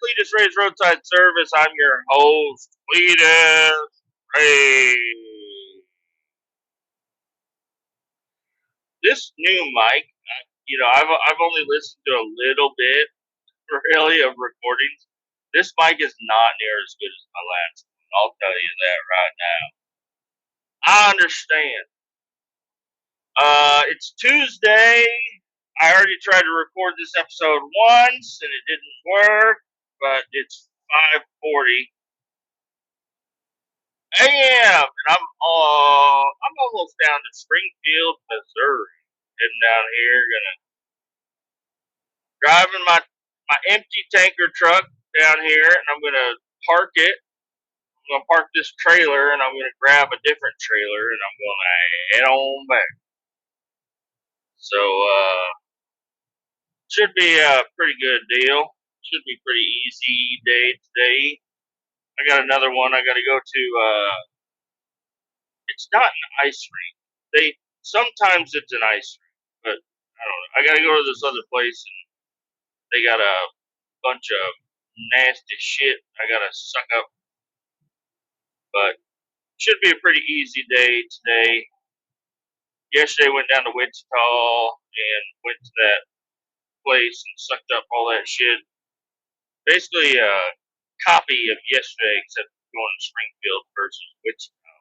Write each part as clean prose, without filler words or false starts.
Kletus Ray's Roadside Service. I'm your host, Kletus Ray. This new mic, I've only listened to a little bit, really, of recordings. This mic is not near as good as my last one. I'll tell you that right now. I understand. It's Tuesday. I already tried to record this episode once, and it didn't work, but it's 5:40 a.m. and I'm almost down to Springfield, Missouri. Heading down here, driving my empty tanker truck down here, and I'm gonna park it. I'm gonna park this trailer, and I'm gonna grab a different trailer, and I'm gonna head on back. So should be a pretty good deal. Should be pretty easy day today. I got another one. I got to go to. It's not an ice rink. Sometimes it's an ice rink, but I don't know. I got to go to this other place, and they got a bunch of nasty shit I got to suck up. But should be a pretty easy day today. Yesterday went down to Wichita and went to that place and sucked up all that shit. Basically a copy of yesterday, except going to Springfield versus Wichita.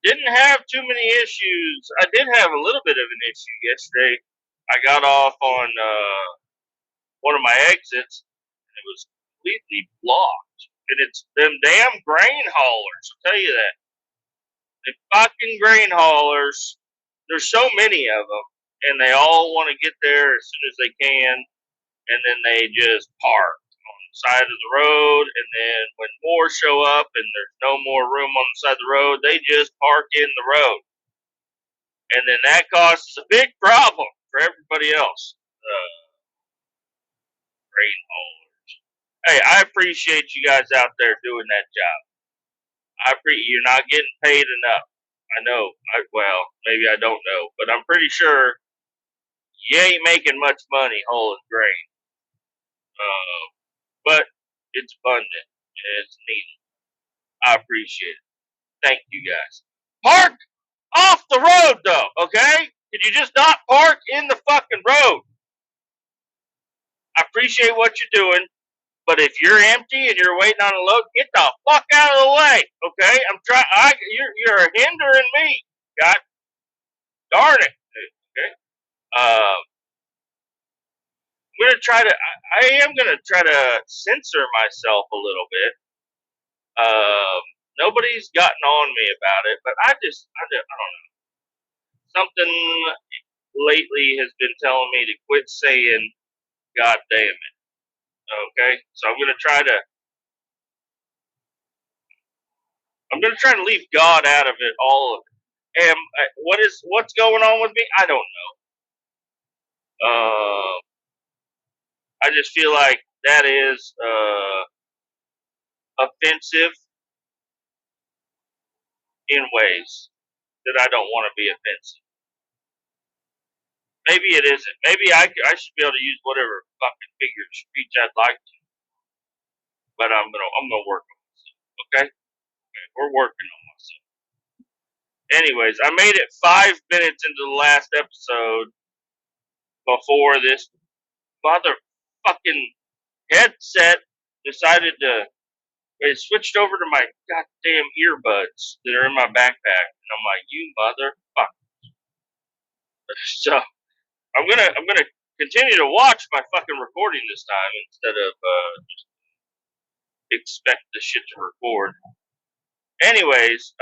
Didn't have too many issues. I did have a little bit of an issue yesterday. I got off on one of my exits, and it was completely blocked. And it's them damn grain haulers, I'll tell you that. The fucking grain haulers, there's so many of them, and they all want to get there as soon as they can, and then they just park on the side of the road, and then when more show up and there's no more room on the side of the road, they just park in the road. And then that causes a big problem for everybody else. Grain haulers. Hey, I appreciate you guys out there doing that job. You're not getting paid enough. I know. Well, maybe I don't know, but I'm pretty sure you ain't making much money hauling grain. But it's abundant and it's needed. I appreciate it. Thank you guys. Park off the road, though. Okay? Could you just not park in the fucking road? I appreciate what you're doing. But if you're empty and you're waiting on a load, get the fuck out of the way, okay? You're hindering me. God darn it, okay? I am gonna try to censor myself a little bit. Nobody's gotten on me about it, but I don't know. Something lately has been telling me to quit saying "God damn it." Okay, so I'm gonna try to leave God out of it, all of it. And what's going on with me? I don't know. I just feel like that is offensive in ways that I don't want to be offensive. Maybe it isn't. Maybe I should be able to use whatever fucking figure of speech I'd like to. But I'm gonna work on myself. Okay, we're working on myself. Anyways, I made it 5 minutes into the last episode before this motherfucking headset decided to. It switched over to my goddamn earbuds that are in my backpack, and I'm like, you motherfucker. So I'm gonna continue to watch my fucking recording this time instead of just expect the shit to record. Anyways,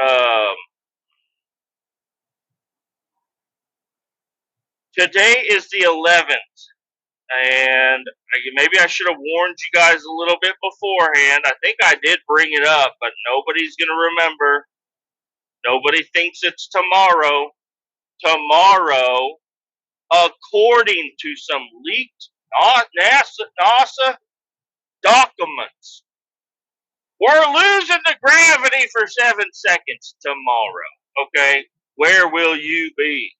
today is the 11th, and maybe I should have warned you guys a little bit beforehand. I think I did bring it up, but nobody's gonna remember. Nobody thinks it's tomorrow. Tomorrow, according to some leaked NASA documents, we're losing the gravity for 7 seconds tomorrow. Okay? Where will you be?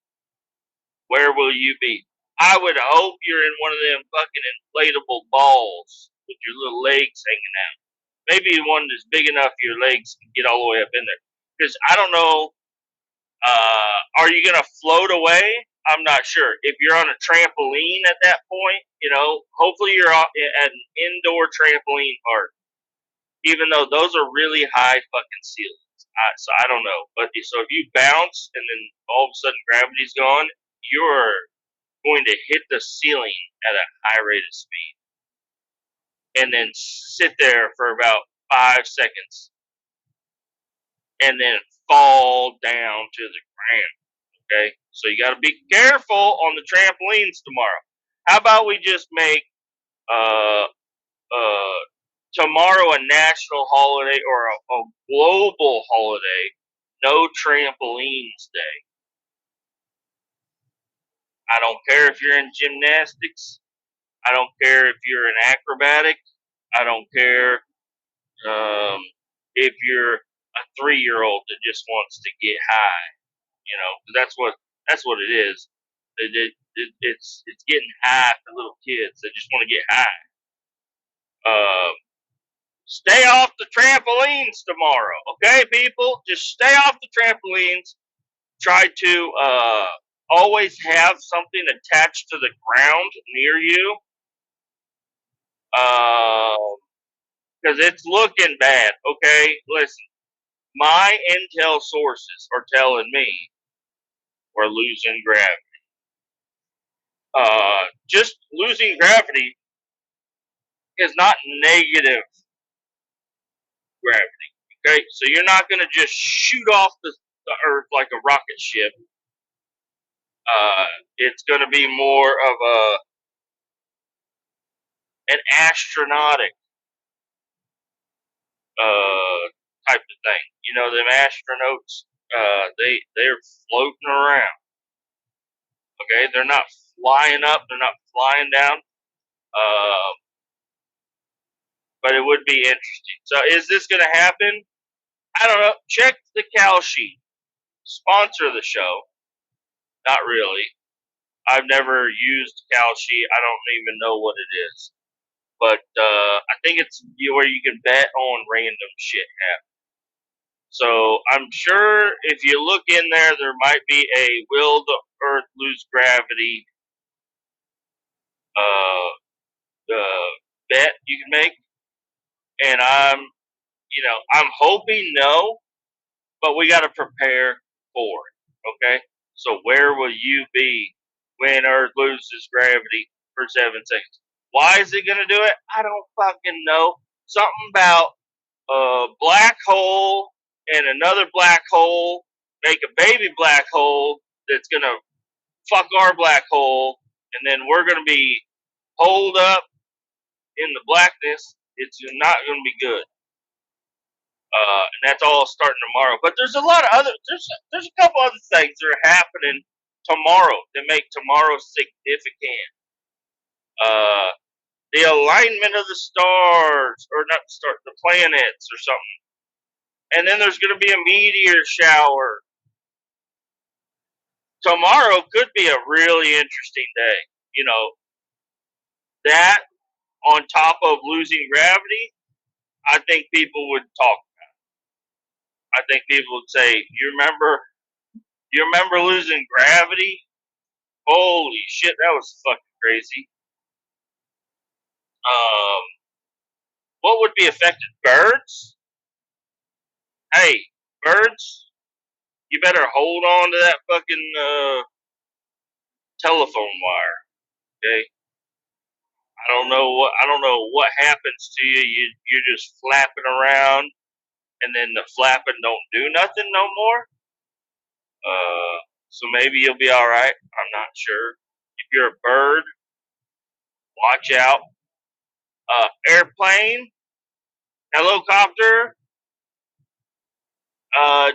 Where will you be? I would hope you're in one of them fucking inflatable balls with your little legs hanging out. Maybe one that's big enough your legs can get all the way up in there. Because I don't know, are you going to float away? I'm not sure. If you're on a trampoline at that point, hopefully you're at an indoor trampoline park. Even though those are really high fucking ceilings. So I don't know. But so if you bounce and then all of a sudden gravity's gone, you're going to hit the ceiling at a high rate of speed. And then sit there for about 5 seconds. And then fall down to the ground. Okay? So you got to be careful on the trampolines tomorrow. How about we just make tomorrow a national holiday or a global holiday, no trampolines day. I don't care if you're in gymnastics. I don't care if you're an acrobatic. I don't care if you're a 3-year-old that just wants to get high. That's what it is. It's getting high for little kids that just want to get high. Stay off the trampolines tomorrow, okay, people? Just stay off the trampolines. Try to always have something attached to the ground near you, because it's looking bad, okay? Listen, my intel sources are telling me we're losing gravity. Just losing gravity is not negative gravity. Okay, so you're not going to just shoot off the Earth like a rocket ship. It's going to be more of an astronautic type of thing. Them astronauts, they're floating around. Okay, they're not flying up, they're not flying down. But it would be interesting. So is this going to happen? I don't know. Check the Cal Sheet. Sponsor the show. Not really. I've never used Cal Sheet. I don't even know what it is. But I think it's where you can bet on random shit happening. So I'm sure if you look in there, there might be a will the Earth lose gravity bet you can make. And I'm hoping no, but we got to prepare for it. Okay, so where will you be when Earth loses gravity for 7 seconds? Why is it gonna do it? I don't fucking know. Something about a black hole and another black hole make a baby black hole that's gonna fuck our black hole, and then we're gonna be holed up in the blackness. It's not gonna be good. And that's all starting tomorrow. But there's a lot of other there's a couple other things that are happening tomorrow that make tomorrow significant. The alignment of the stars, or not the stars, the planets, or something. And then there's going to be a meteor shower. Tomorrow could be a really interesting day. That on top of losing gravity, I think people would talk. I think people would say, "You remember losing gravity? Holy shit, that was fucking crazy." What would be affected? Birds? Hey, birds, you better hold on to that fucking telephone wire. Okay? I don't know what happens to you. You're just flapping around, and then the flapping don't do nothing no more. So maybe you'll be all right. I'm not sure. If you're a bird, watch out. Airplane, helicopter.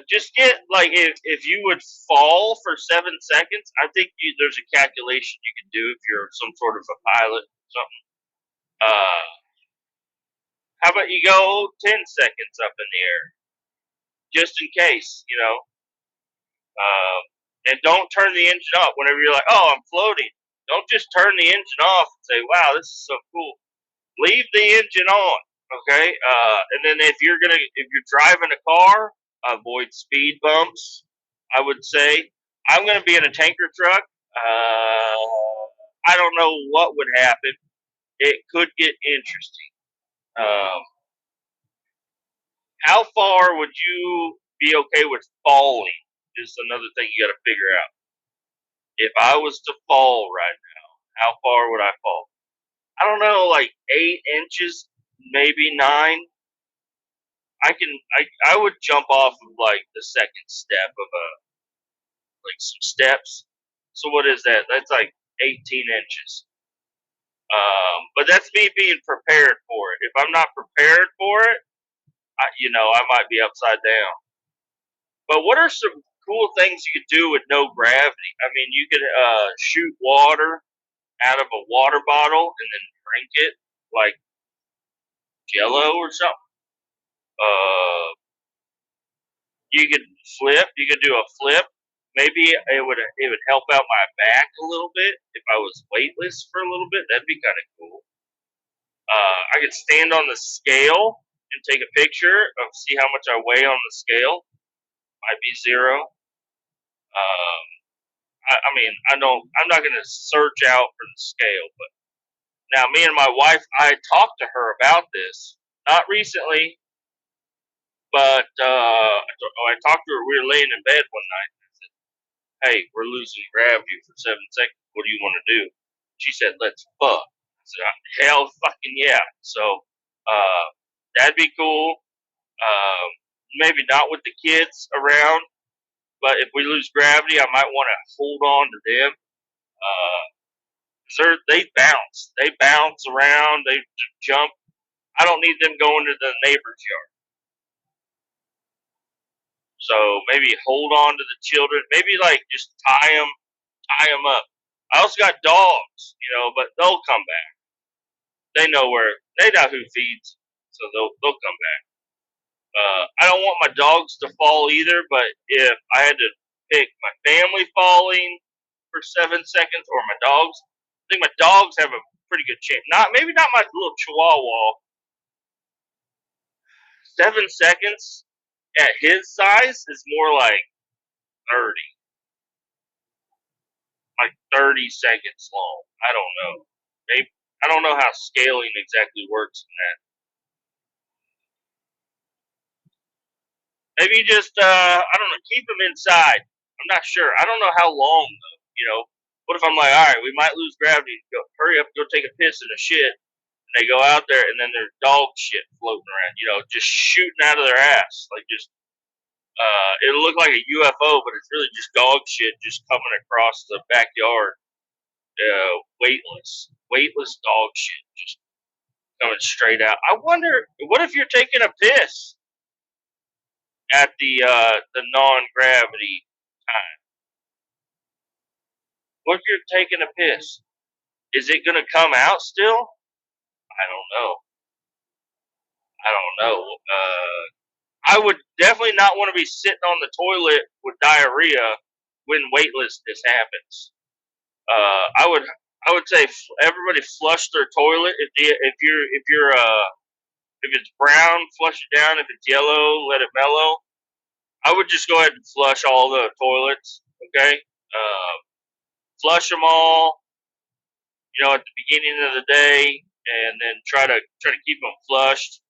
Just get, like, if you would fall for 7 seconds, I think there's a calculation you can do if you're some sort of a pilot or something. How about you go 10 seconds up in the air, just in case, and don't turn the engine up whenever you're like, oh, I'm floating. Don't just turn the engine off and say, "Wow, this is so cool." Leave the engine on, okay? And then if you're driving a car, avoid speed bumps. I would say I'm gonna be in a tanker truck. I don't know what would happen. It could get interesting. Um, how far would you be okay with falling? Is another thing you got to figure out. If I was to fall right now, how far would I fall? I don't know, like 8 inches, maybe 9. I would jump off of like the second step of like some steps. So what is that? That's like 18 inches. But that's me being prepared for it. If I'm not prepared for it, I might be upside down. But what are some cool things you could do with no gravity? I mean, you could shoot water out of a water bottle and then drink it like Jello or something. Uh, you could flip. You could do a flip. Maybe it would help out my back a little bit if I was weightless for a little bit. That'd be kind of cool. I could stand on the scale and take a picture of see how much I weigh on the scale. Might be 0. I mean, I don't. I'm not going to search out for the scale, but now me and my wife, I talked to her about this. Not recently, but I talked to her. We were laying in bed one night. And I said, "Hey, we're losing gravity for 7 seconds. What do you want to do?" She said, "Let's fuck." I said, "Hell, fucking yeah!" So that'd be cool. Um, maybe not with the kids around, but if we lose gravity, I might want to hold on to them. They bounce. They bounce around. They jump. I don't need them going to the neighbor's yard. So maybe hold on to the children. Maybe like just tie them up. I also got dogs, but they'll come back. They know who feeds, so they'll come back. I don't want my dogs to fall either, but if I had to pick my family falling for 7 seconds or my dogs, I think my dogs have a pretty good chance. Maybe not my little Chihuahua. 7 seconds at his size is more like 30, like 30 seconds long. I don't know. Maybe I don't know how scaling exactly works in that. Maybe just I don't know, keep them inside. I'm not sure. I don't know how long though. What if I'm like, all right, we might lose gravity. Go, hurry up, go take a piss and a shit. And they go out there, and then there's dog shit floating around. Just shooting out of their ass, like just. It'll look like a UFO, but it's really just dog shit just coming across the backyard. Weightless dog shit just coming straight out. I wonder, what if you're taking a piss at the non-gravity time? What if you're taking a piss? Is it gonna come out still? I don't know. I don't know. I would definitely not want to be sitting on the toilet with diarrhea when weightlessness happens. I would say everybody flush their toilet. If it's brown, flush it down. If it's yellow, let it mellow. I would just go ahead and flush all the toilets. Okay, flush them all. At the beginning of the day, and then try to keep them flushed.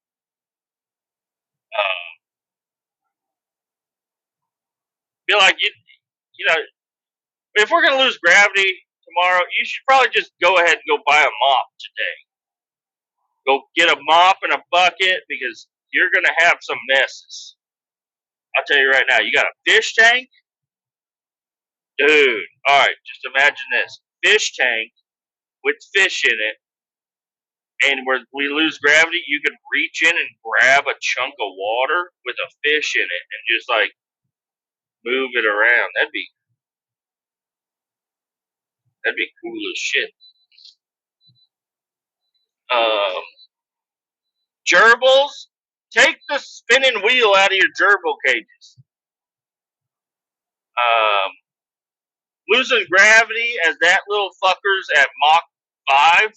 Feel like if we're gonna lose gravity tomorrow, you should probably just go ahead and go buy a mop today. Go get a mop and a bucket because you're gonna have some messes. I'll tell you right now. You got a fish tank, dude. All right, just imagine this fish tank with fish in it, and where we lose gravity, you can reach in and grab a chunk of water with a fish in it and just like move it around. That'd be cool as shit. Um, Gerbils, take the spinning wheel out of your gerbil cages. Um, Losing gravity as that little fucker's at Mach 5,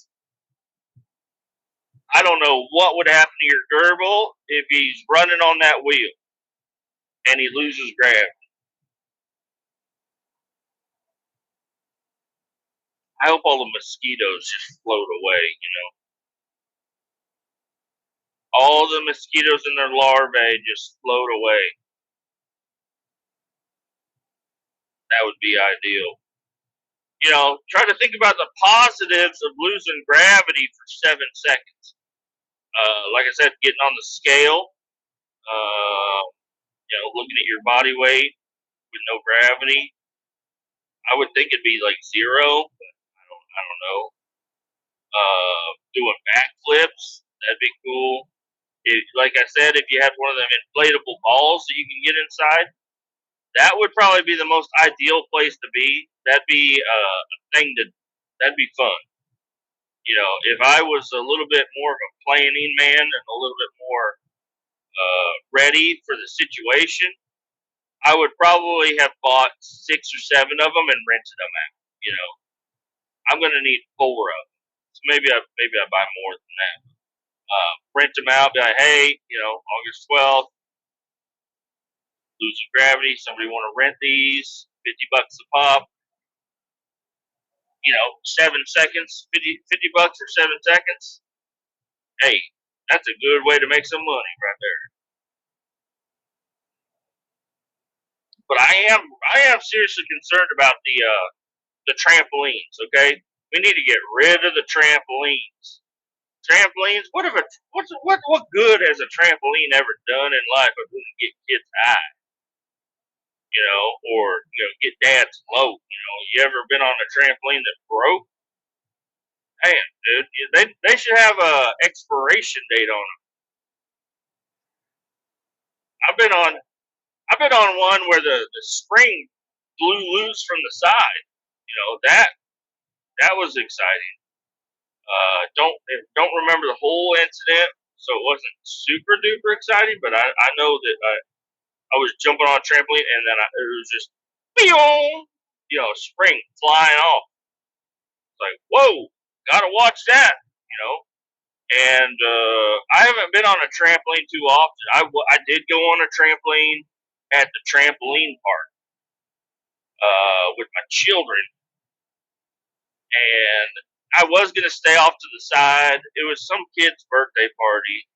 I don't know what would happen to your gerbil if he's running on that wheel and he loses gravity. I hope all the mosquitoes just float away, you know. All the mosquitoes and their larvae just float away. That would be ideal. You know, try to think about the positives of losing gravity for 7 seconds. Like I said, getting on the scale, you know, looking at your body weight with no gravity. I would think it'd be like 0, but I don't know. Doing backflips, that'd be cool. Like I said, if you had one of them inflatable balls that you can get inside, that would probably be the most ideal place to be. That'd be a thing that'd be fun. You know, if I was a little bit more of a planning man and a little bit more ready for the situation, I would probably have bought 6 or 7 of them and rented them out. You know, I'm going to need 4 of them, so maybe I buy more than that. Rent them out. Be like, hey, you know, August 12th, losing gravity. Somebody want to rent these? $50 a pop. You know, 7 seconds, 50 bucks or 7 seconds. Hey, that's a good way to make some money right there. But I am seriously concerned about the trampolines. Okay, we need to get rid of the trampolines. Trampolines. What good has a trampoline ever done in life other than get kids high? You know, or you know, get dads low. You know, you ever been on a trampoline that broke? Damn, dude, they should have a expiration date on them. I've been on one where the spring blew loose from the side. You know that was exciting. Don't remember the whole incident, so it wasn't super duper exciting. But I know that I was jumping on a trampoline and then it was just, you know, spring flying off. It's like, whoa, gotta watch that, you know. And I haven't been on a trampoline too often. I did go on a trampoline at the trampoline park with my children, and I was gonna stay off to the side. It was some kid's birthday party,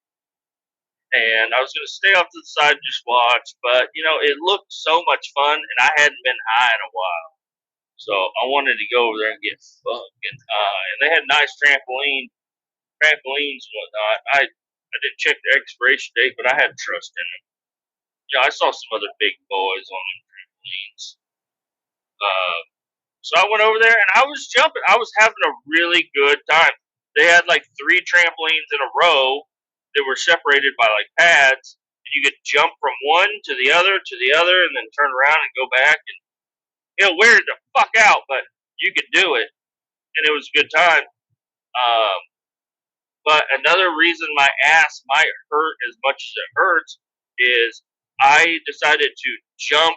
and I was gonna stay off to the side and just watch. But you know, it looked so much fun, and I hadn't been high in a while, so I wanted to go over there and get fucking high. And they had nice trampolines and whatnot. I didn't check the expiration date, but I had trust in them. Yeah, I saw some other big boys on the trampolines. Uh, So I went over there and I was jumping. I was having a really good time. They had like 3 trampolines in a row that were separated by like pads. You could jump from one to the other, and then turn around and go back. And it weird the fuck out, but you could do it, and it was a good time. But another reason my ass might hurt as much as it hurts is I decided to jump,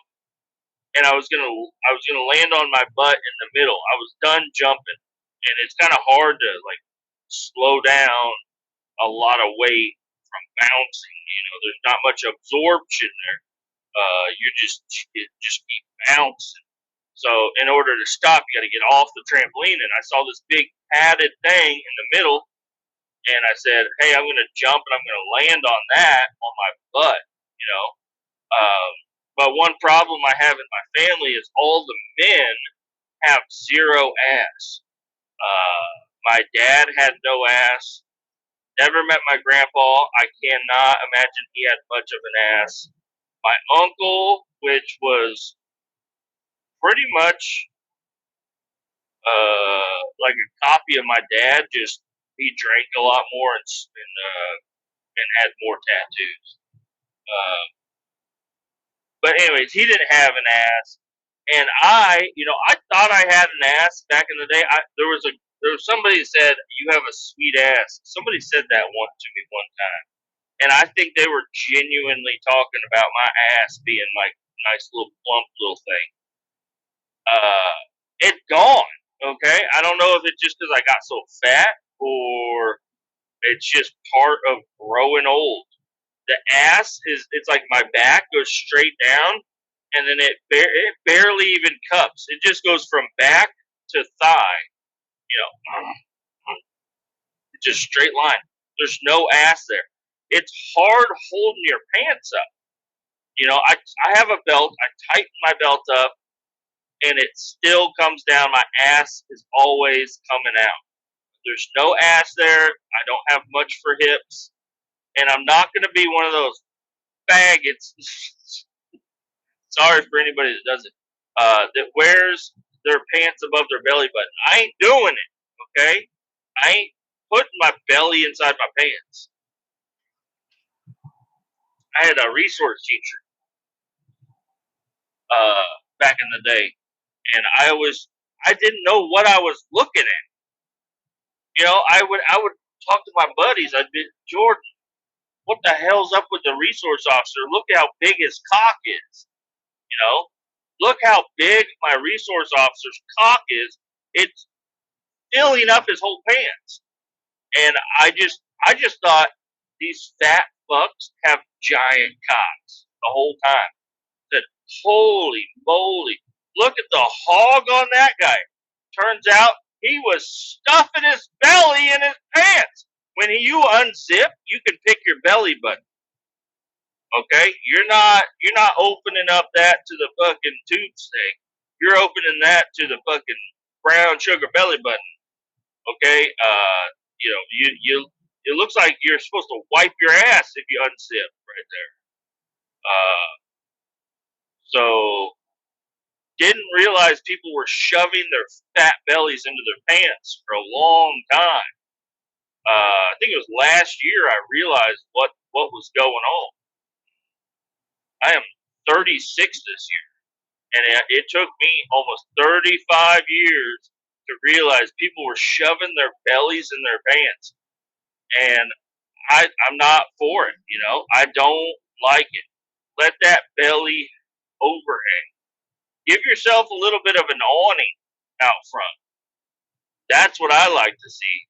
and I was gonna land on my butt in the middle. I was done jumping, and it's kind of hard to like slow down a lot of weight from bouncing. You know, there's not much absorption there. You just keep bouncing. So in order to stop, you got to get off the trampoline. And I saw this big padded thing in the middle, and I said, "Hey, I'm going to jump and I'm going to land on that on my butt." You know. But one problem I have in my family is all the men have 0 ass. My dad had no ass. Never met my grandpa. I cannot imagine he had much of an ass. My uncle, which was pretty much like a copy of my dad, just he drank a lot more and had more tattoos. But anyways, he didn't have an ass, and I thought I had an ass back in the day. There was somebody that said you have a sweet ass. Somebody said that once to me one time, and I think they were genuinely talking about my ass being like a nice little plump little thing. It's gone. Okay, I don't know if it's just because I got so fat or it's just part of growing old. The ass it's like my back goes straight down, and then it barely even cups. It just goes from back to thigh. You know, it's just straight line. There's no ass there. It's hard holding your pants up. I have a belt. I tighten my belt up, and it still comes down. My ass is always coming out. There's no ass there. I don't have much for hips, and I'm not going to be one of those faggots. Sorry for anybody that does it. That wears their pants above their belly button. I ain't doing it. Okay, I ain't putting my belly inside my pants. I had a resource teacher back in the day, and I didn't know what I was looking at. I would talk to my buddies. I'd be, Jordan, what the hell's up with the resource officer? Look how big his cock is. Look how big my resource officer's cock is. It's filling up his whole pants. And I just thought these fat fucks have giant cocks the whole time. I said, holy moly, look at the hog on that guy. Turns out he was stuffing his belly in his pants. When you unzip, you can pick your belly button. Okay, you're not opening up that to the fucking tube steak. You're opening that to the fucking brown sugar belly button. Okay, you it looks like you're supposed to wipe your ass if you unzip right there. So didn't realize people were shoving their fat bellies into their pants for a long time. I think it was last year I realized what was going on. I am 36 this year, and it took me almost 35 years to realize people were shoving their bellies in their pants, and I'm not for it. I don't like it. Let that belly overhang. Give yourself a little bit of an awning out front. That's what I like to see.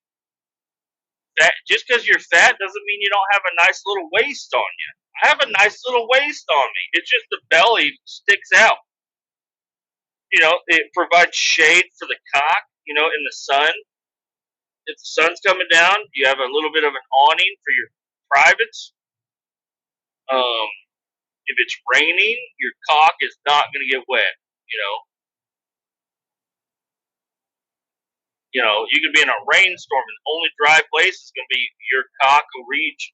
Just because you're fat doesn't mean you don't have a nice little waist on you. I have a nice little waist on me. It's just the belly sticks out. It provides shade for the cock, in the sun. If the sun's coming down, you have a little bit of an awning for your privates. If it's raining, your cock is not going to get wet, you could be in a rainstorm and the only dry place is going to be your cock region.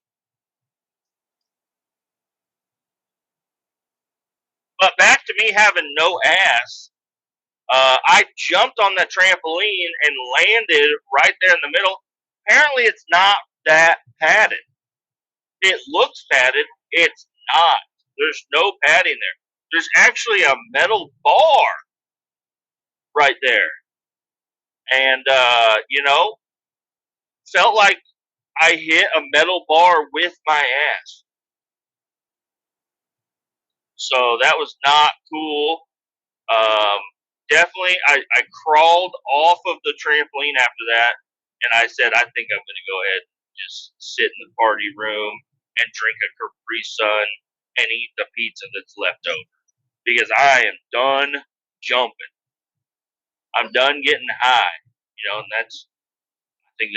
But back to me having no ass. I jumped on the trampoline and landed right there in the middle. Apparently, it's not that padded. It looks padded. It's not. There's no padding there. There's actually a metal bar right there. And, felt like I hit a metal bar with my ass. So that was not cool. Definitely, I crawled off of the trampoline after that, and I said, I think I'm going to go ahead and just sit in the party room and drink a Capri Sun and eat the pizza that's left over. Because I am done jumping. I'm done getting high. And I think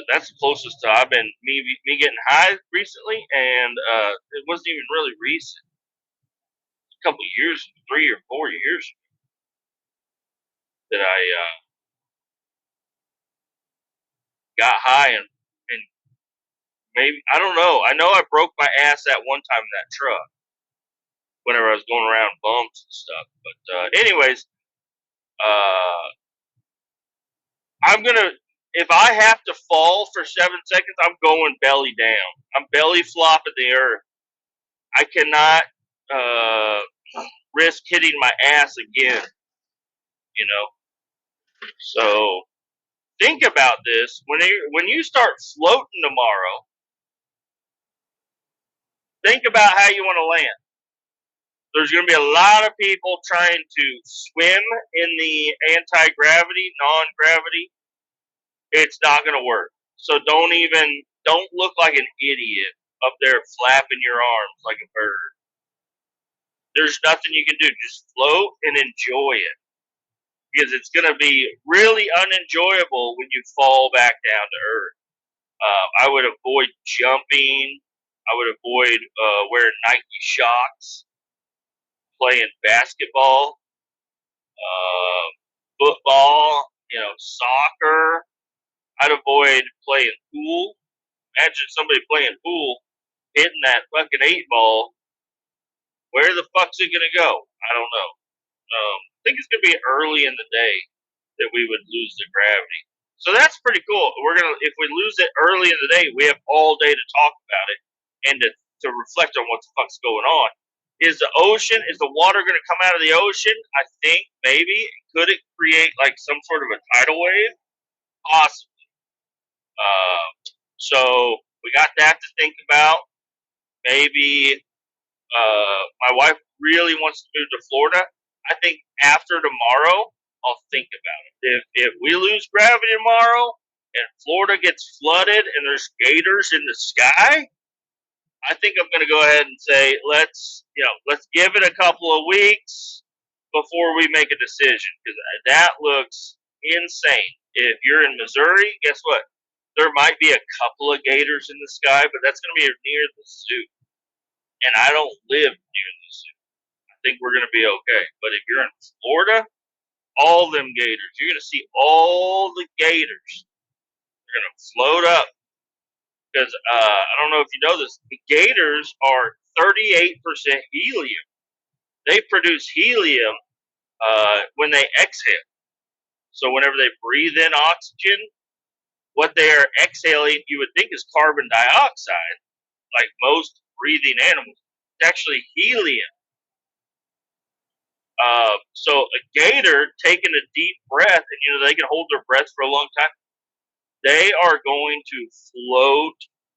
that's the closest to I've been me getting high recently, and it wasn't even really recent. A couple of years, 3 or 4 years that I got high and maybe I don't know. I know I broke my ass that one time in that truck whenever I was going around bumps and stuff. But anyways, I'm gonna. If I have to fall for 7 seconds, I'm going belly down. I'm belly flopping the earth. I cannot risk hitting my ass again. So think about this when you start floating tomorrow. Think about how you want to land. There's going to be a lot of people trying to swim in the anti-gravity, non-gravity. It's not going to work. So don't look like an idiot up there flapping your arms like a bird. There's nothing you can do. Just float and enjoy it. Because it's going to be really unenjoyable when you fall back down to earth. I would avoid jumping. I would avoid wearing Nike shocks, playing basketball, football, soccer. I'd avoid playing pool. Imagine somebody playing pool, hitting that fucking 8 ball. Where the fuck's it gonna go? I don't know. I think it's gonna be early in the day that we would lose the gravity. So that's pretty cool. If we lose it early in the day, we have all day to talk about it and to reflect on what the fuck's going on. Is the water going to come out of the ocean? I think maybe. Could it create like some sort of a tidal wave? Possibly. So we got that to think about. Maybe my wife really wants to move to Florida. I think after tomorrow, I'll think about it. If we lose gravity tomorrow and Florida gets flooded and there's gators in the sky, I think I'm going to go ahead and say let's give it a couple of weeks before we make a decision, because that looks insane. If you're in Missouri, guess what? There might be a couple of gators in the sky, but that's going to be near the zoo, and I don't live near the zoo. I think we're going to be okay. But if you're in Florida, all them gators, you're going to see all the gators. They're going to float up. Because I don't know if you know this, the gators are 38% helium. They produce helium when they exhale. So whenever they breathe in oxygen, what they are exhaling, you would think is carbon dioxide, like most breathing animals. It's actually helium. So a gator taking a deep breath, and they can hold their breath for a long time, they are going to float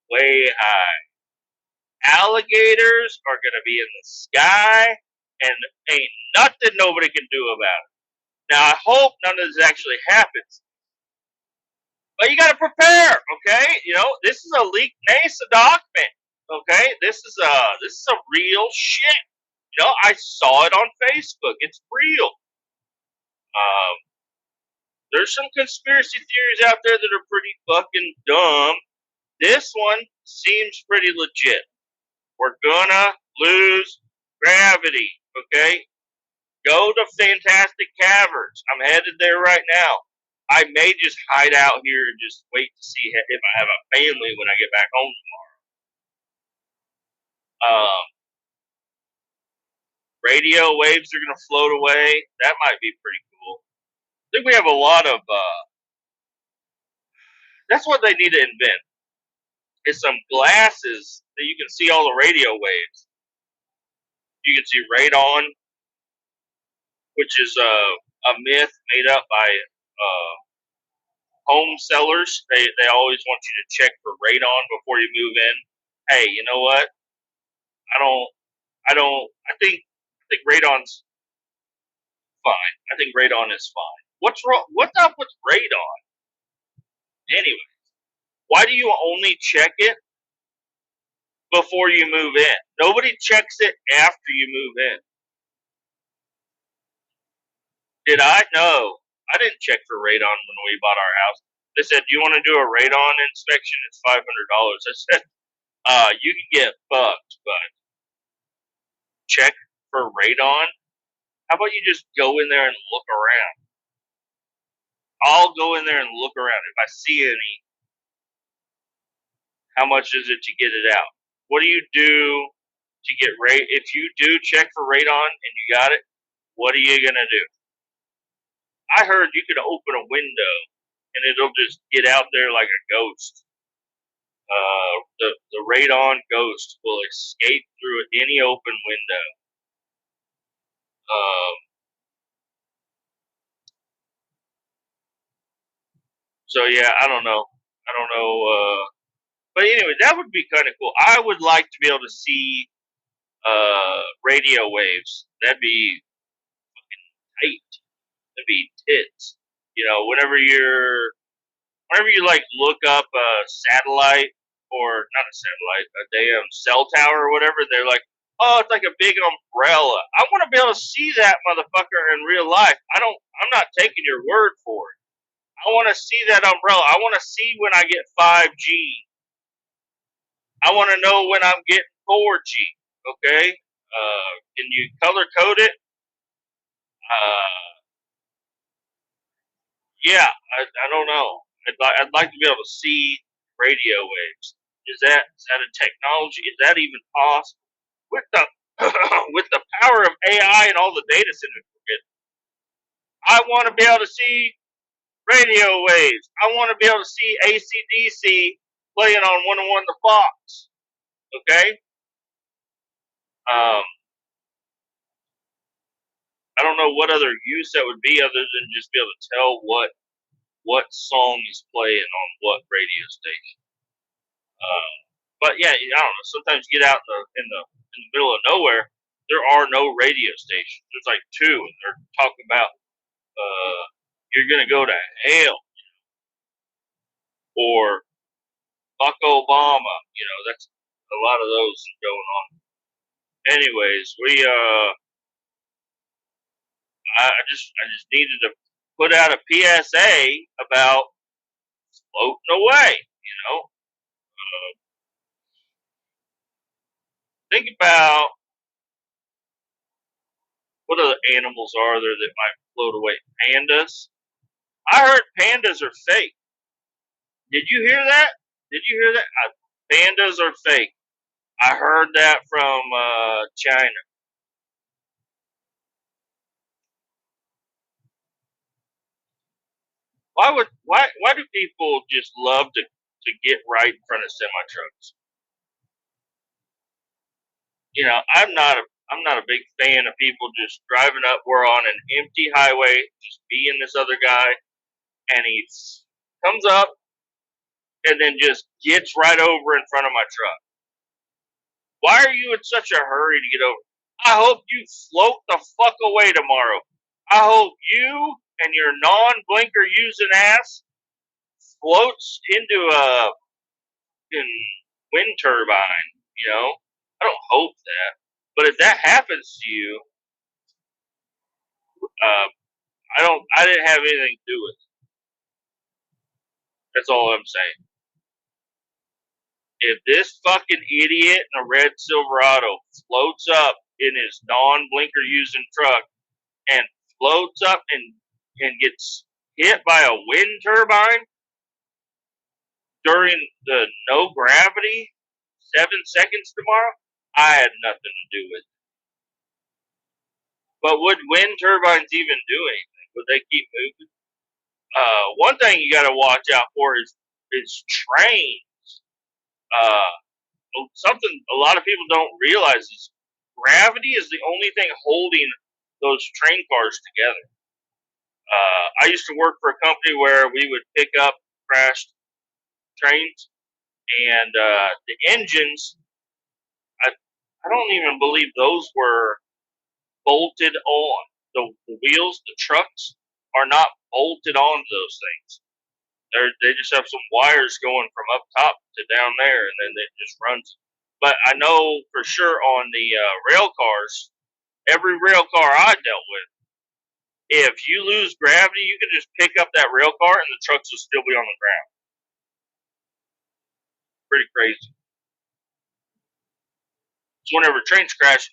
way high. Alligators are going to be in the sky, and ain't nothing nobody can do about it. Now, I hope none of this actually happens. But you got to prepare, okay? This is a leaked NASA document, okay? This is a real shit. I saw it on Facebook. It's real. There's some conspiracy theories out there that are pretty fucking dumb. This one seems pretty legit. We're gonna lose gravity, okay? Go to Fantastic Caverns. I'm headed there right now. I may just hide out here and just wait to see if I have a family when I get back home tomorrow. Radio waves are going to float away. That might be pretty cool. I think we have a lot of... that's what they need to invent. Is some glasses that you can see all the radio waves. You can see radon, which is a myth made up by home sellers. They always want you to check for radon before you move in. Hey, you know what? I think radon's fine. I think radon is fine. What's wrong? What's up with radon? Anyway, why do you only check it before you move in? Nobody checks it after you move in. Did I? No. I didn't check for radon when we bought our house. They said, do you want to do a radon inspection? It's $500. I said, you can get fucked, but check for radon? How about you just go in there and look around? I'll go in there and look around. If I see any, how much is it to get it out? What do you do to get if you do check for radon and you got it, what are you going to do? I heard you could open a window and it'll just get out there like a ghost. The radon ghost will escape through any open window. So yeah, I don't know. But anyway, that would be kind of cool. I would like to be able to see radio waves. That'd be tight. That'd be tits. You know, whenever you like look up a satellite or not a satellite, a damn cell tower or whatever, they're like, oh, it's like a big umbrella. I want to be able to see that motherfucker in real life. I'm not taking your word for it. I want to see that umbrella. I want to see when I get 5G. I want to know when I'm getting 4G. Okay, can you color code it? Uh, yeah, I don't know. I'd like to be able to see radio waves. Is that a technology? Is that even possible? With the with the power of AI and all the data centers we're getting, I want to be able to see radio waves. I want to be able to see AC/DC playing on 101 The Fox. Okay. Um, I don't know what other use that would be other than just be able to tell what song is playing on what radio station. But yeah, I don't know. Sometimes you get out in the middle of nowhere, there are no radio stations. There's like two, and they're talking about you're gonna go to hell or fuck Obama. You know, that's a lot of those going on. Anyways, I just needed to put out a PSA about floating away. You know, think about what other animals are there that might float away. Pandas. I heard pandas are fake. Did you hear that? Did you hear that? Pandas are fake. I heard that from China. Why do people just love to get right in front of semi trucks? You know, I'm not a big fan of people just driving up. We're on an empty highway, just being this other guy, and he comes up and then just gets right over in front of my truck. Why are you in such a hurry to get over? I hope you float the fuck away tomorrow. I hope you and your non-blinker using ass floats into a wind turbine. You know, I don't hope that, but if that happens to you, uh, I didn't have anything to do with it. That's all I'm saying. If this fucking idiot in a red Silverado floats up in his non-blinker using truck and floats up and gets hit by a wind turbine during the no gravity 7 seconds tomorrow, I had nothing to do with it. But would wind turbines even do anything? Would they keep moving? One thing you got to watch out for is trains. Something a lot of people don't realize is gravity is the only thing holding those train cars together. I used to work for a company where we would pick up crashed trains, and the engines, I don't even believe those were bolted on. The wheels, the trucks, are not bolted onto those things. They just have some wires going from up top to down there, and then it just runs. But I know for sure on the rail cars, every rail car I dealt with, if you lose gravity, you can just pick up that rail car and the trucks will still be on the ground. Pretty crazy. So whenever trains crash,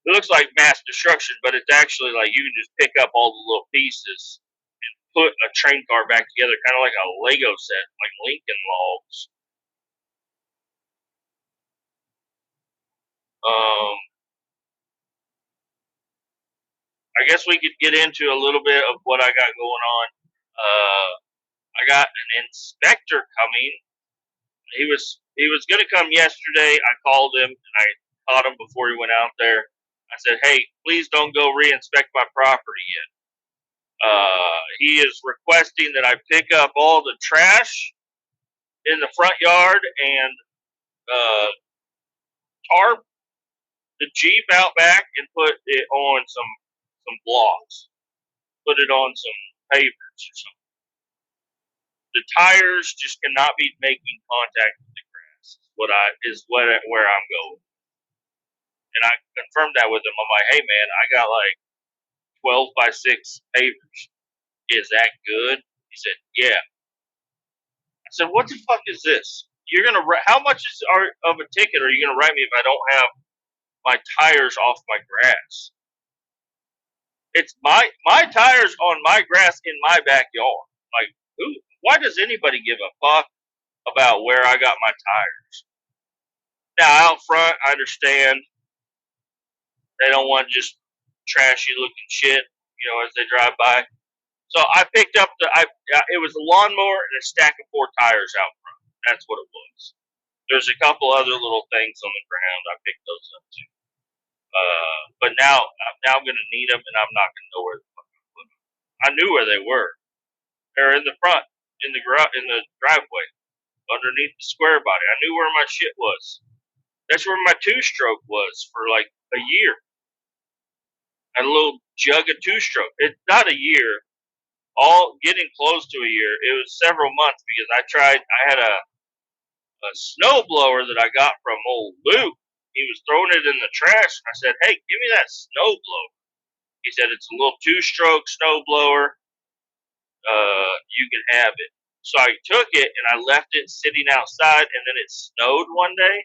it looks like mass destruction, but it's actually like you can just pick up all the little pieces and put a train car back together, kind of like a Lego set, like Lincoln Logs. I guess we could get into a little bit of what I got going on. I got an inspector coming. He was going to come yesterday. I called him and I caught him before he went out there. I said, "Hey, please don't go re-inspect my property yet." He is requesting that I pick up all the trash in the front yard and tarp the Jeep out back and put it on some blocks. Put it on some pavers or something. The tires just cannot be making contact with the grass. Where I'm going. And I confirmed that with him. I'm like, hey man, I got like 12x6 pavers. Is that good? He said, yeah. I said, what the fuck is this? How much of a ticket are you gonna write me if I don't have my tires off my grass? It's my tires on my grass in my backyard. Like, why does anybody give a fuck about where I got my tires? Now out front, I understand they don't want just trashy looking shit, as they drive by. So I picked up it was a lawnmower and a stack of 4 tires out front. That's what it was. There's a couple other little things on the ground. I picked those up too. But now I'm gonna need them, and I'm not gonna know where the fuck I'm putting them. I knew where they were. They're in the front, in the driveway, underneath the square body. I knew where my shit was. That's where my 2-stroke was for like a year. A little jug of 2-stroke. It's not a year. All getting close to a year. It was several months because I had a snow blower that I got from old Luke. He was throwing it in the trash. I said, hey, give me that snow blower. He said, it's a little 2-stroke snow blower. You can have it. So I took it and I left it sitting outside, and then it snowed one day.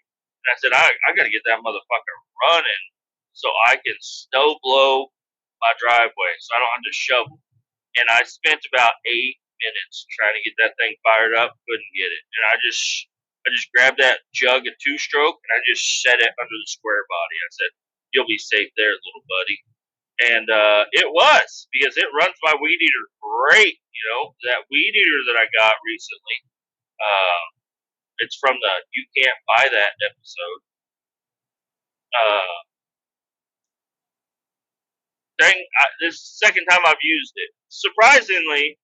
And I said, I got to get that motherfucker running so I can snow blow my driveway so I don't have to shovel. And I spent about 8 minutes trying to get that thing fired up. Couldn't get it. And I just grabbed that jug of 2-stroke and I just set it under the square body. I said, you'll be safe there, little buddy. And it was, because it runs my weed eater great. That weed eater that I got recently, it's from the You Can't Buy That episode. This is the second time I've used it. Surprisingly,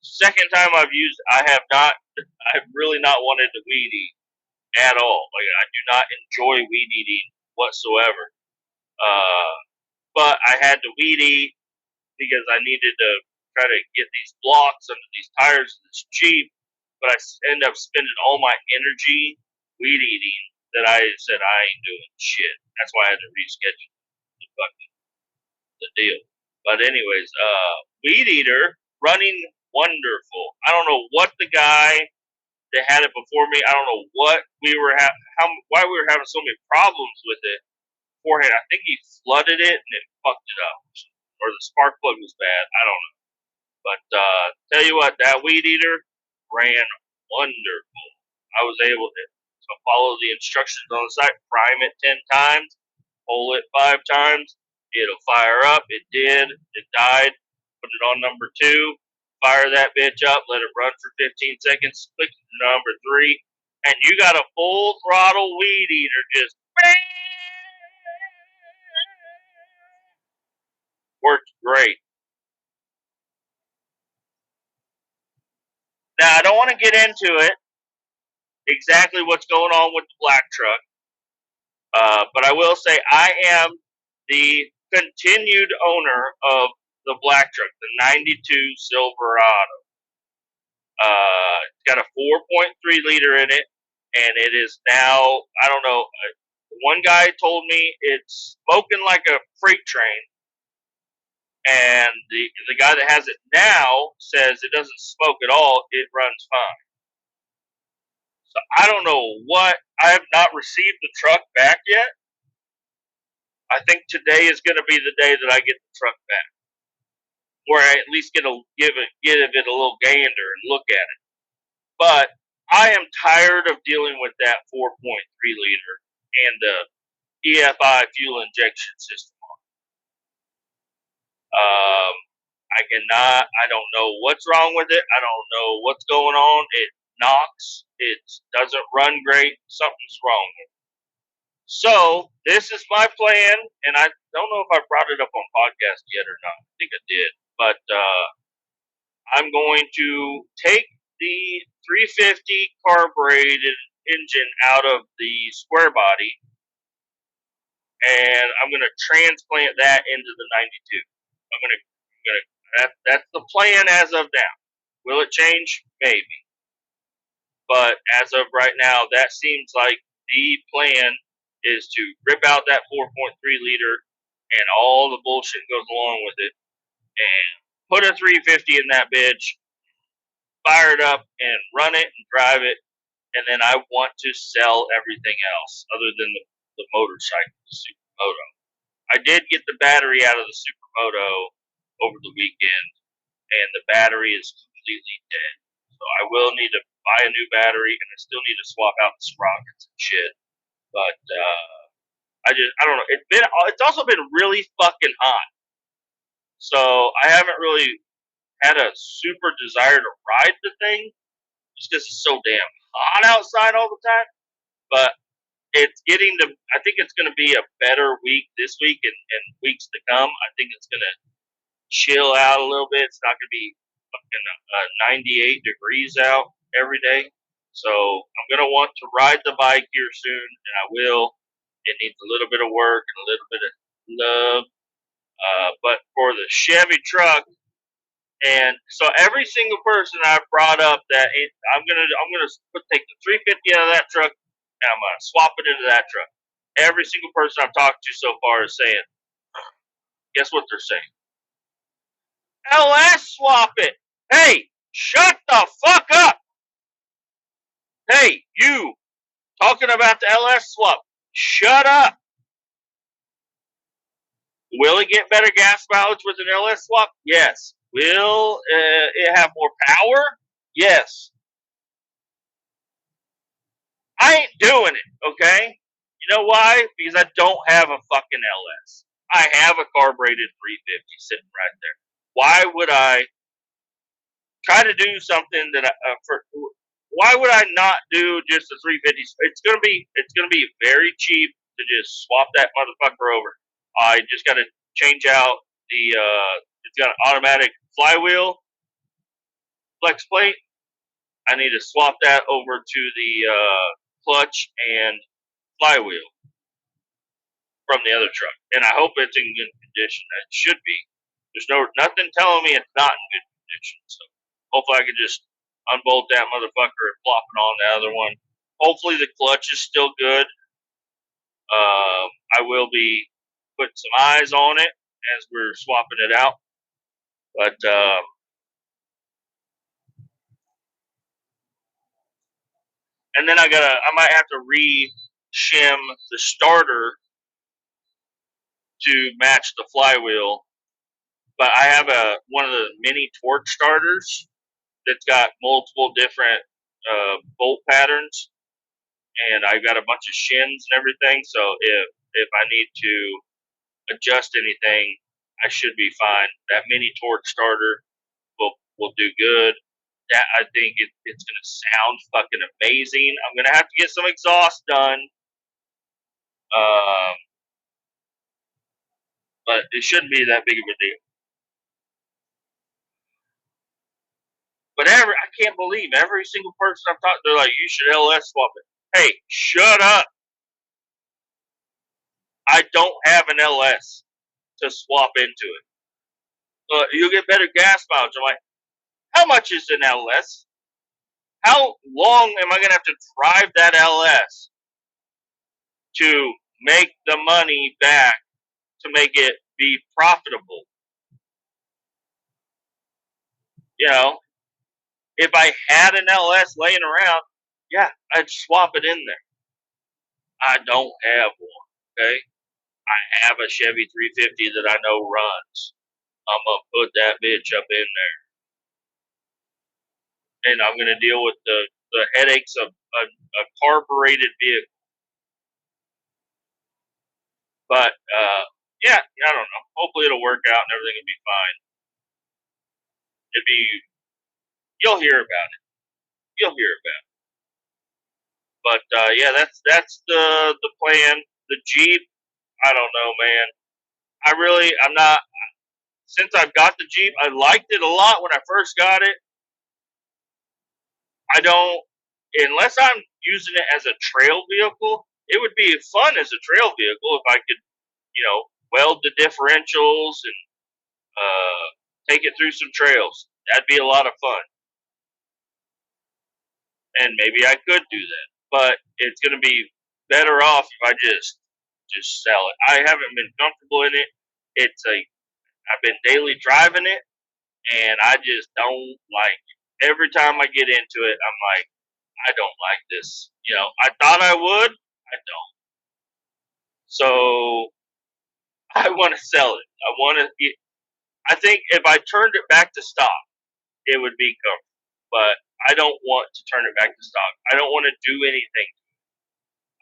second time I've used it, I've really not wanted to weed eat at all. Like, I do not enjoy weed eating whatsoever. But I had to weed eat because I needed to try to get these blocks under these tires. It's cheap, but I end up spending all my energy weed eating that I said I ain't doing shit. That's why I had to reschedule the deal. But anyways, weed eater running wonderful. I don't know what the guy that had it before me. I don't know what why we were having so many problems with it beforehand. I think he flooded it and it fucked it up, or the spark plug was bad. I don't know. But tell you what, that weed eater ran wonderful. I was able to follow the instructions on the site. Prime it 10 times, hold it 5 times. It'll fire up. It did. It died. Put it on number 2. Fire that bitch up. Let it run for 15 seconds. Click number 3. And you got a full throttle weed eater just worked great. Now, I don't want to get into it, exactly what's going on with the black truck. But I will say I am the continued owner of the black truck, the 92 Silverado. It's got a 4.3 liter in it, and it is now, I don't know, one guy told me it's smoking like a freight train, and the guy that has it now says it doesn't smoke at all, it runs fine. So I don't know I have not received the truck back yet. I think today is going to be the day that I get the truck back, where I at least give it a little gander and look at it. But I am tired of dealing with that 4.3 liter and the EFI fuel injection system. I don't know what's wrong with it. I don't know what's going on. It knocks. It doesn't run great. Something's wrong with it. So this is my plan, and I don't know if I brought it up on podcast yet or not. I think I did, but I'm going to take the 350 carbureted engine out of the square body and I'm gonna transplant that into the 92. That's the plan as of now. Will it change? Maybe. But as of right now, that seems like the plan is to rip out that 4.3 liter and all the bullshit goes along with it, and put a 350 in that bitch, fire it up, and run it and drive it. And then I want to sell everything else other than the motorcycle, the Supermoto. I did get the battery out of the Supermoto over the weekend, and the battery is completely dead. So I will need to buy a new battery, and I still need to swap out the sprockets and shit. But I don't know. It's also been really fucking hot, so I haven't really had a super desire to ride the thing just because it's so damn hot outside all the time. But it's getting to. I think it's going to be a better week this week and weeks to come. I think it's going to chill out a little bit. It's not going to be fucking 98 degrees out every day. So I'm going to want to ride the bike here soon, and I will. It needs a little bit of work and a little bit of love. But for the Chevy truck, and so every single person I've brought up I'm gonna take the 350 out of that truck and I'm gonna swap it into that truck. Every single person I've talked to so far is saying, guess what they're saying? LS swap it. Hey, shut the fuck up. Hey, you talking about the LS swap? Shut up. Will it get better gas mileage with an LS swap? Yes. Will it have more power? Yes. I ain't doing it, okay? You know why? Because I don't have a fucking LS. I have a carbureted 350 sitting right there. Why would I try to do something that why would I not do just a 350? It's gonna be very cheap to just swap that motherfucker over. I just got to change out it's got an automatic flywheel flex plate. I need to swap that over to the clutch and flywheel from the other truck, and I hope it's in good condition. It should be. There's nothing telling me it's not in good condition. So hopefully I can just unbolt that motherfucker and flop it on the other one. Hopefully the clutch is still good. I will be putting some eyes on it as we're swapping it out. But and then I might have to re-shim the starter to match the flywheel. But I have one of the mini torque starters that's got multiple different bolt patterns, and I got a bunch of shins and everything. So if I need to adjust anything, I should be fine. That mini torque starter will do good. That I think it's going to sound fucking amazing. I'm going to have to get some exhaust done, but it shouldn't be that big of a deal. But I can't believe every single person I've talked to, they're like, you should LS swap it. Hey, shut up. I don't have an LS to swap into it. You'll get better gas mileage. I'm like, how much is an LS? How long am I going to have to drive that LS to make the money back to make it be profitable? You know, if I had an LS laying around, yeah, I'd swap it in there. I don't have one, okay? I have a Chevy 350 that I know runs. I'm going to put that bitch up in there. And I'm going to deal with the headaches of a carbureted vehicle. But, yeah, I don't know. Hopefully it'll work out and everything will be fine. You'll hear about it. You'll hear about it. But, yeah, that's the plan. The Jeep, I don't know, man. I'm not, since I've got the Jeep, I liked it a lot when I first got it. I don't, unless I'm using it as a trail vehicle, it would be fun as a trail vehicle if I could, weld the differentials and take it through some trails. That'd be a lot of fun, and maybe I could do that. But it's going to be better off if I just sell it. I haven't been comfortable in it. I've been daily driving it, and I just don't like it. Every time I get into it, I'm like, I don't like this. I thought I would. I don't. So I want to sell it. I think if I turned it back to stock, it would be comfortable. But I don't want to turn it back to stock. I don't want to do anything.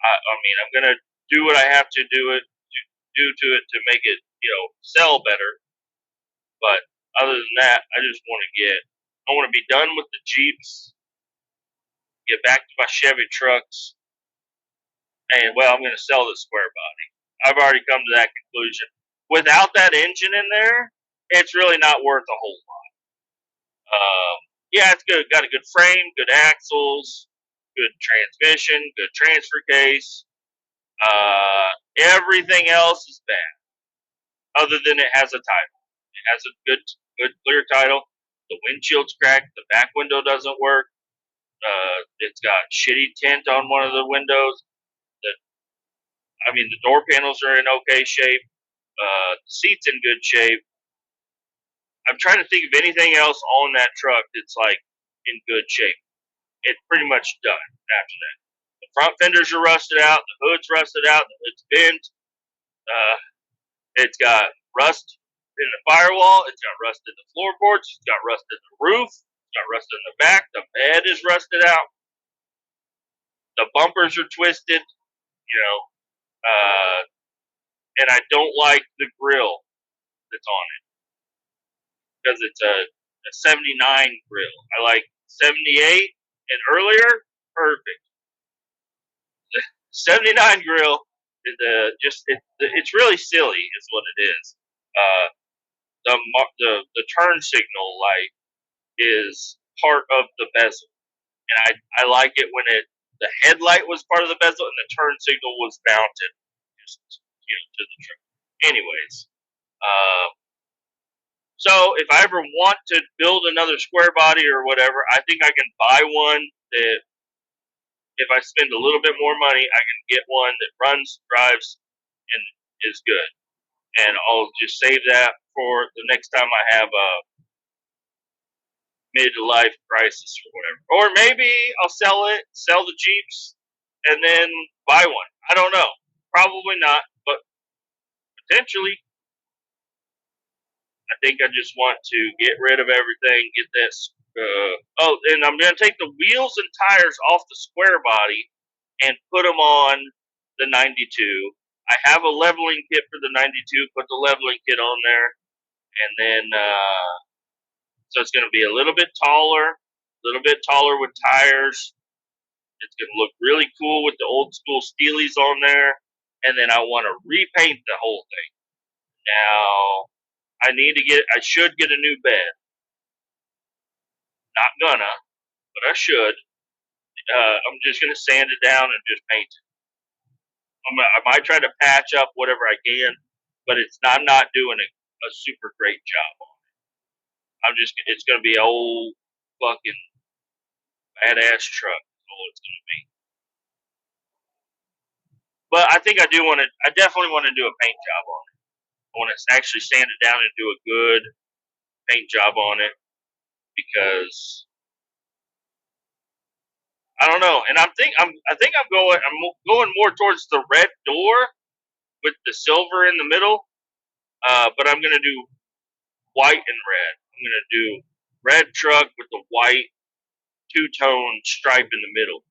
I mean, I'm gonna do what I have to do to it to make it, sell better. But other than that, I want to be done with the Jeeps, get back to my Chevy trucks, and well, I'm gonna sell the square body. I've already come to that conclusion. Without that engine in there, it's really not worth a whole lot. Yeah, it's good. Got a good frame, good axles, good transmission, good transfer case. Everything else is bad, other than it has a title. It has a good clear title. The windshield's cracked. The back window doesn't work. It's got shitty tint on one of the windows. The door panels are in okay shape. The seat's in good shape. I'm trying to think of anything else on that truck that's like in good shape. It's pretty much done after that. The front fenders are rusted out. The hood's rusted out. The hood's bent. It's got rust in the firewall. It's got rust in the floorboards. It's got rust in the roof. It's got rust in the back. The bed is rusted out. The bumpers are twisted. And I don't like the grill that's on it because it's a 79 grill. I like 78 and earlier, perfect. The 79 grill is it's really silly, is what it is. The turn signal light is part of the bezel, and I like it when the headlight was part of the bezel and the turn signal was mounted just to the truck. Anyways, so if I ever want to build another square body or whatever, I think I can buy one that, if I spend a little bit more money, I can get one that runs, drives, and is good. And I'll just save that for the next time I have a midlife crisis or whatever. Or maybe I'll sell the Jeeps, and then buy one. I don't know. Probably not, but potentially. I think I just want to get rid of everything, get this. And I'm going to take the wheels and tires off the square body and put them on the 92. I have a leveling kit for the 92. Put the leveling kit on there, and then so it's going to be a little bit taller with tires. It's going to look really cool with the old school Steelies on there, and then I want to repaint the whole thing. Now, I should get a new bed. Not gonna, but I should. I'm just gonna sand it down and just paint it. I might try to patch up whatever I can, but I'm not doing a super great job on it. It's gonna be an old fucking badass truck. That's all it's gonna be. But I think I definitely want to do a paint job on it. I want to actually sand it down and do a good paint job on it, because I don't know, and I think I'm going more towards the red door with the silver in the middle, but I'm gonna do white and red. I'm gonna do red truck with the white two-tone stripe in the middle.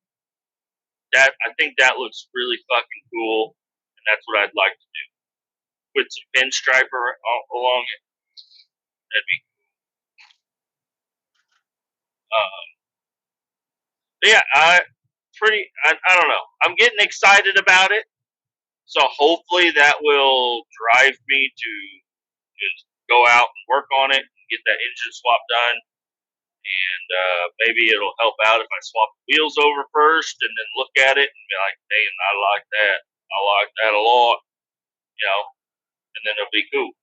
I think that looks really fucking cool, and that's what I'd like to do with some pinstriper along it. That'd be yeah, I don't know. I'm getting excited about it, so hopefully that will drive me to just go out and work on it and get that engine swap done. and maybe it'll help out if I swap the wheels over first and then look at it and be like, "Damn, I like that. I like that a lot," you know, and then it'll be cool.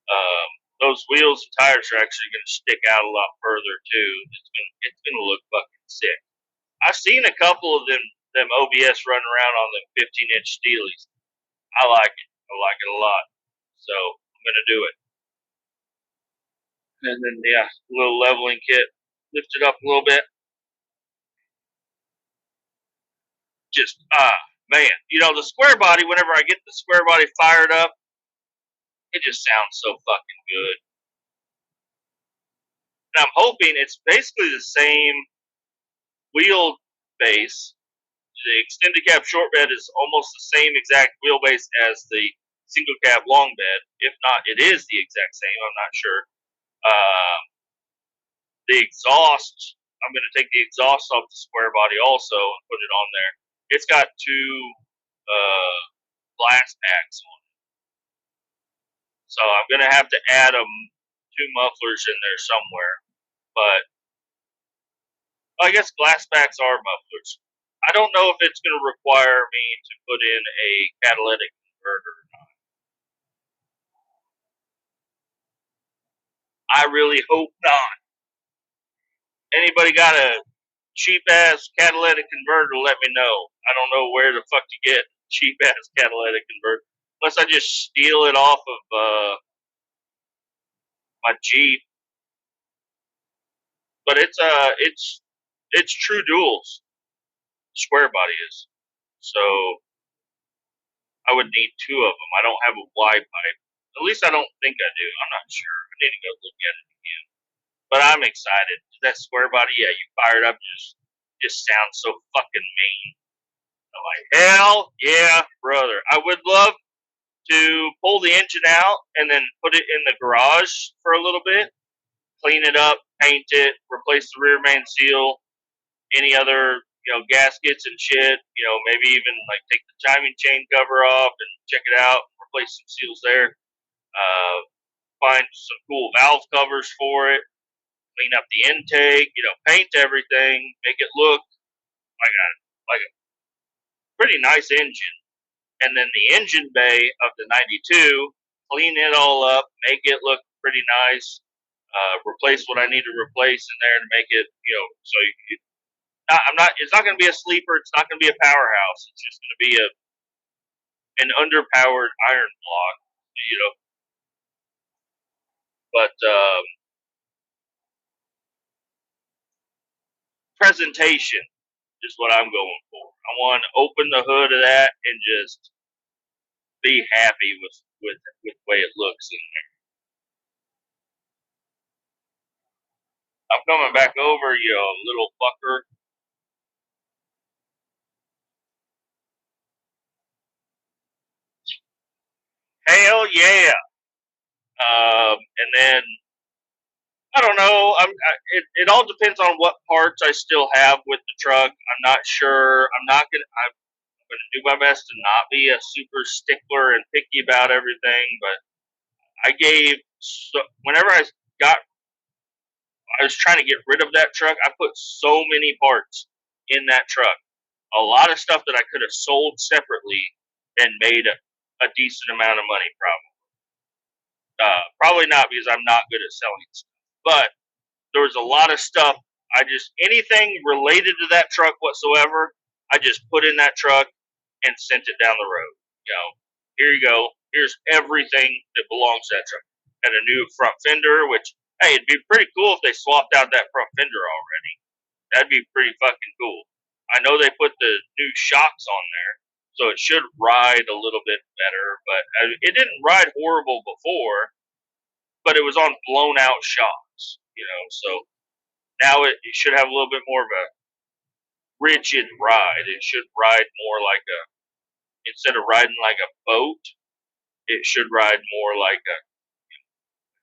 Um, those wheels and tires are actually going to stick out a lot further too. It's gonna look fucking sick. I've seen a couple of them OBS running around on them 15-inch Steelies. I like it. I like it a lot. So I'm gonna do it. And then yeah, a little leveling kit, lift it up a little bit. Just man, the square body. Whenever I get the square body fired up, it just sounds so fucking good. And I'm hoping it's basically the same wheel base. The extended cab short bed is almost the same exact wheelbase as the single cab long bed. If not, it is the exact same. I'm not sure. The exhaust, I'm going to take the exhaust off the square body also and put it on there. It's got two blast packs on it. So I'm going to have to add two mufflers in there somewhere. But I guess glass packs are mufflers. I don't know if it's going to require me to put in a catalytic converter or not. I really hope not. Anybody got a cheap ass catalytic converter, let me know. I don't know where the fuck to get cheap ass catalytic converter. Unless I just steal it off of my Jeep. But it's true duals. Square body is. So I would need two of them. I don't have a Y pipe. At least I don't think I do. I'm not sure. I need to go look at it again. But I'm excited. That square body, yeah, you fire it up, just sounds so fucking mean. I'm like, hell yeah, brother. I would love to pull the engine out and then put it in the garage for a little bit, clean it up, paint it, replace the rear main seal, any other gaskets and shit. Maybe even like take the timing chain cover off and check it out, replace some seals there. Find some cool valve covers for it, clean up the intake, paint everything, make it look like a pretty nice engine. And then the engine bay of the 92, clean it all up, make it look pretty nice, replace what I need to replace in there to make it, so it's not going to be a sleeper, it's not going to be a powerhouse, it's just going to be an underpowered iron block, but presentation is what I'm going for. I want to open the hood of that and just be happy with the way it looks in there. I'm coming back over, you little fucker. Hell yeah. And then I don't know. It all depends on what parts I still have with the truck. I'm not sure. I'm gonna do my best to not be a super stickler and picky about everything. But whenever I was trying to get rid of that truck. I put so many parts in that truck. A lot of stuff that I could have sold separately and made a decent amount of money, probably. Probably not, because I'm not good at selling stuff. But there was a lot of stuff. Anything related to that truck whatsoever, I just put in that truck and sent it down the road. Here you go. Here's everything that belongs to that truck. And a new front fender, which, hey, it'd be pretty cool if they swapped out that front fender already. That'd be pretty fucking cool. I know they put the new shocks on there, so it should ride a little bit better. But it didn't ride horrible before, but it was on blown out shocks, So now it should have a little bit more of a rigid ride. It should ride more like instead of riding like a boat, it should ride more like a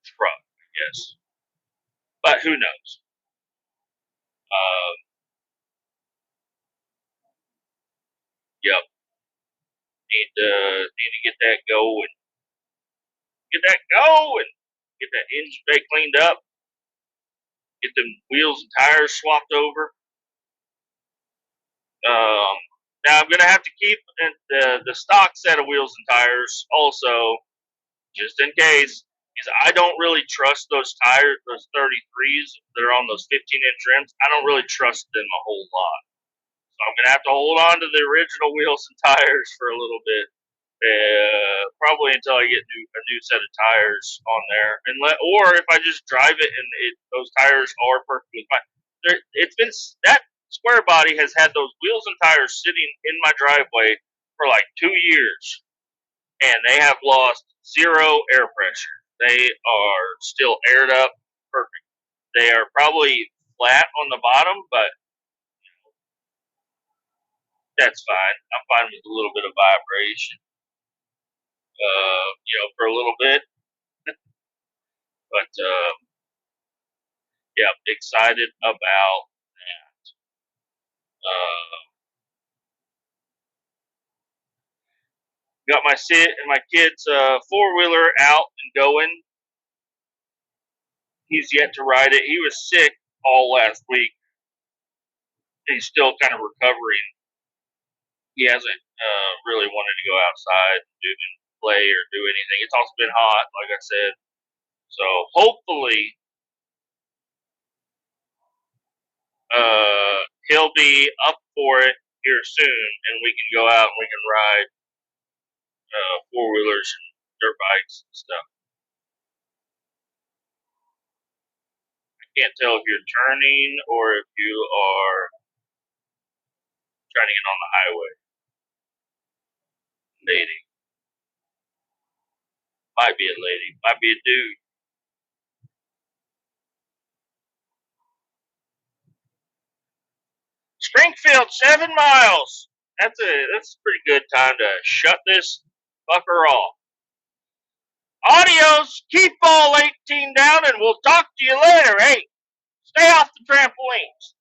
truck, I guess. But who knows? Yep. Need to get that going. Get that engine bay cleaned up. Get them wheels and tires swapped over. Now I'm gonna have to keep the stock set of wheels and tires also, just in case, because I don't really trust those tires, those 33s that are on those 15-inch rims. I don't really trust them a whole lot. So I'm gonna have to hold on to the original wheels and tires for a little bit, probably until I get a new set of tires on there, or if I just drive it and those tires are perfectly fine. It's been that square body has had those wheels and tires sitting in my driveway for like 2 years, and they have lost 0 air pressure. They are still aired up perfect. They are probably flat on the bottom, but that's fine. I'm fine with a little bit of vibration, for a little bit. But yeah, excited about that. Got my kid's 4-wheeler out and going. He's yet to ride it. He was sick all last week. He's still kind of recovering. He hasn't really wanted to go outside and play or do anything. It's also been hot, like I said. So hopefully he'll be up for it here soon, and we can go out and we can ride 4-wheelers and dirt bikes and stuff. I can't tell if you're turning or if you are trying to get on the highway. Lady. Might be a lady. Might be a dude. Springfield, 7 miles. That's a pretty good time to shut this fucker off. Adios. Keep all 18 down, and we'll talk to you later. Hey, stay off the trampolines.